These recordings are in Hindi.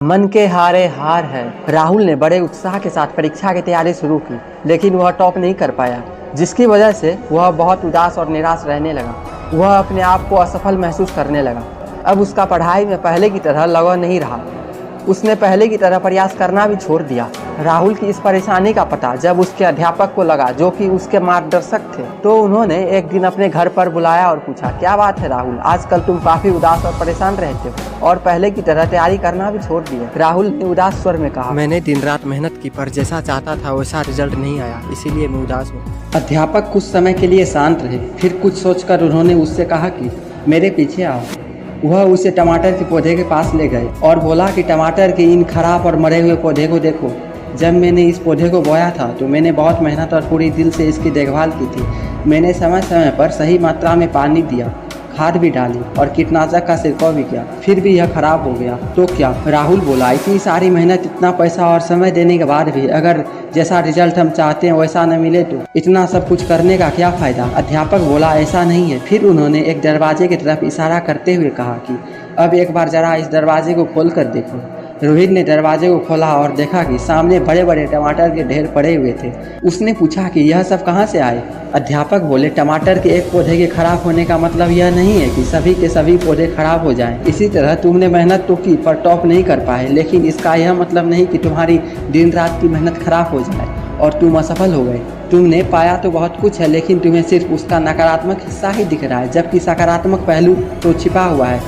मन के हारे हार है। राहुल ने बड़े उत्साह के साथ परीक्षा की तैयारी शुरू की, लेकिन वह टॉप नहीं कर पाया, जिसकी वजह से वह बहुत उदास और निराश रहने लगा। वह अपने आप को असफल महसूस करने लगा। अब उसका पढ़ाई में पहले की तरह लगन नहीं रहा। उसने पहले की तरह प्रयास करना भी छोड़ दिया। राहुल की इस परेशानी का पता जब उसके अध्यापक को लगा, जो कि उसके मार्गदर्शक थे, तो उन्होंने एक दिन अपने घर पर बुलाया और पूछा, क्या बात है राहुल, आजकल तुम काफी उदास और परेशान रहते हो और पहले की तरह तैयारी करना भी छोड़ दिए। राहुल ने उदास स्वर में कहा, मैंने दिन रात मेहनत की, पर जैसा चाहता था वैसा रिजल्ट नहीं आया, इसीलिए मैं उदास हूँ। अध्यापक कुछ समय के लिए शांत रहे, फिर कुछ सोचकर उन्होंने उससे कहा कि मेरे पीछे आओ। वह उसे टमाटर के पौधे के पास ले गए और बोला कि टमाटर के इन खराब और मरे हुए पौधे को देखो। जब मैंने इस पौधे को बोया था तो मैंने बहुत मेहनत और पूरी दिल से इसकी देखभाल की थी। मैंने समय समय पर सही मात्रा में पानी दिया, खाद भी डाली और कीटनाशक का छिड़काव भी किया, फिर भी यह खराब हो गया। तो क्या? राहुल बोला, इतनी सारी मेहनत, इतना पैसा और समय देने के बाद भी अगर जैसा रिजल्ट हम चाहते हैं वैसा न मिले तो इतना सब कुछ करने का क्या फ़ायदा? अध्यापक बोला, ऐसा नहीं है। फिर उन्होंने एक दरवाजे की तरफ इशारा करते हुए कहा कि अब एक बार ज़रा इस दरवाजे को खोल कर देखो। रोहित ने दरवाजे को खोला और देखा कि सामने बड़े बड़े टमाटर के ढेर पड़े हुए थे। उसने पूछा कि यह सब कहाँ से आए? अध्यापक बोले, टमाटर के एक पौधे के खराब होने का मतलब यह नहीं है कि सभी के सभी पौधे खराब हो जाएं। इसी तरह तुमने मेहनत तो की पर टॉप नहीं कर पाए, लेकिन इसका यह मतलब नहीं कि तुम्हारी दिन रात की मेहनत खराब हो जाए और तुम असफल हो गए। तुमने पाया तो बहुत कुछ है, लेकिन तुम्हें सिर्फ उसका नकारात्मक हिस्सा ही दिख रहा है, जबकि सकारात्मक पहलू तो छिपा हुआ है,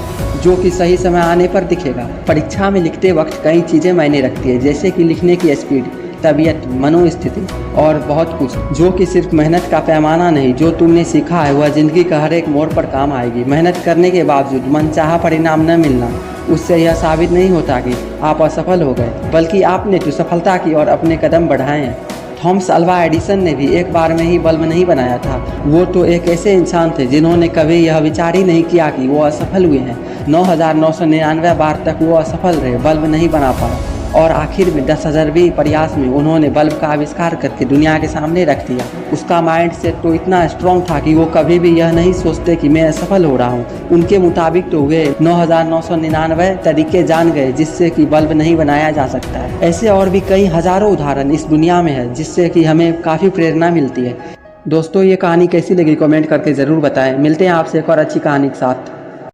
जो कि सही समय आने पर दिखेगा। परीक्षा में लिखते वक्त कई चीज़ें मायने रखती है, जैसे कि लिखने की स्पीड, तबीयत, मनोस्थिति और बहुत कुछ, जो कि सिर्फ मेहनत का पैमाना नहीं। जो तुमने सीखा है वह ज़िंदगी का हर एक मोड़ पर काम आएगी। मेहनत करने के बावजूद मनचाहा परिणाम न मिलना, उससे यह साबित नहीं होता कि आप असफल हो गए, बल्कि आपने तो सफलता की और अपने कदम बढ़ाए हैं। थॉमस अल्वा एडिसन ने भी एक बार में ही बल्ब नहीं बनाया था। वो तो एक ऐसे इंसान थे जिन्होंने कभी यह विचार ही नहीं किया कि वो असफल हुए हैं। 9,999 बार तक वो असफल रहे, बल्ब नहीं बना पाए, और आखिर में 10,000वें प्रयास में उन्होंने बल्ब का आविष्कार करके दुनिया के सामने रख दिया। उसका माइंड सेट तो इतना स्ट्रॉन्ग था कि वो कभी भी यह नहीं सोचते कि मैं असफल हो रहा हूँ। उनके मुताबिक तो वे 9,999 तरीके जान गए जिससे कि बल्ब नहीं बनाया जा सकता है। ऐसे और भी कई हज़ारों उदाहरण इस दुनिया में है, जिससे कि हमें काफ़ी प्रेरणा मिलती है। दोस्तों, ये कहानी कैसी लगी कमेंट करके ज़रूर बताएं। मिलते हैं आपसे एक और अच्छी कहानी के साथ।